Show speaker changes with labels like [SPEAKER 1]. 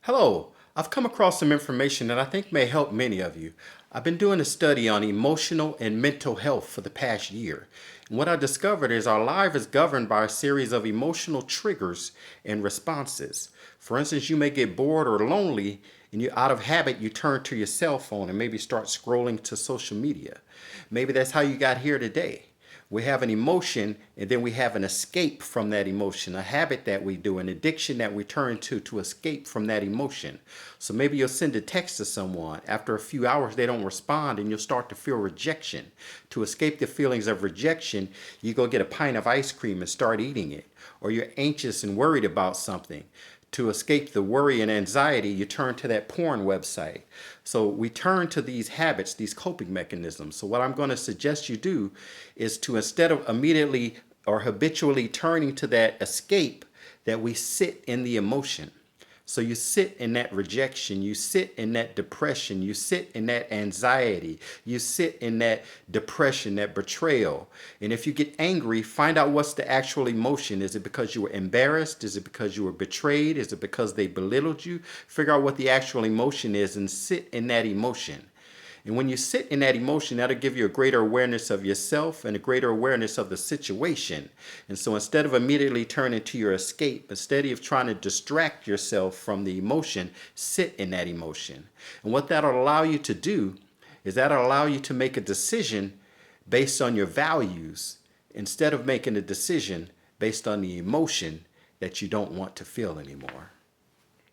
[SPEAKER 1] Hello, I've come across some information that I think may help many of you. I've been doing a study on emotional and mental health for the past year. And what I discovered is our life is governed by a series of emotional triggers and responses. For instance, you may get bored or lonely and you out of habit you turn to your cell phone and maybe start scrolling to social media. Maybe that's how you got here today. We have an emotion and then we have an escape from that emotion, a habit that we do, an addiction that we turn to escape from that emotion. So maybe you'll send a text to someone. After a few hours, they don't respond and you'll start to feel rejection. To escape the feelings of rejection, you go get a pint of ice cream and start eating it. Or you're anxious and worried about something. To escape the worry and anxiety, you turn to that porn website. So we turn to these habits, these coping mechanisms. So what I'm going to suggest you do is to, instead of immediately or habitually turning to that escape, that we sit in the emotion. So you sit in that rejection, you sit in that depression, you sit in that anxiety, you sit in that depression, that betrayal. And if you get angry, find out what's the actual emotion. Is it because you were embarrassed? Is it because you were betrayed? Is it because they belittled you? Figure out what the actual emotion is and sit in that emotion. And when you sit in that emotion, that'll give you a greater awareness of yourself and a greater awareness of the situation. And so instead of immediately turning to your escape, instead of trying to distract yourself from the emotion, sit in that emotion. And what that'll allow you to do is that'll allow you to make a decision based on your values instead of making a decision based on the emotion that you don't want to feel anymore.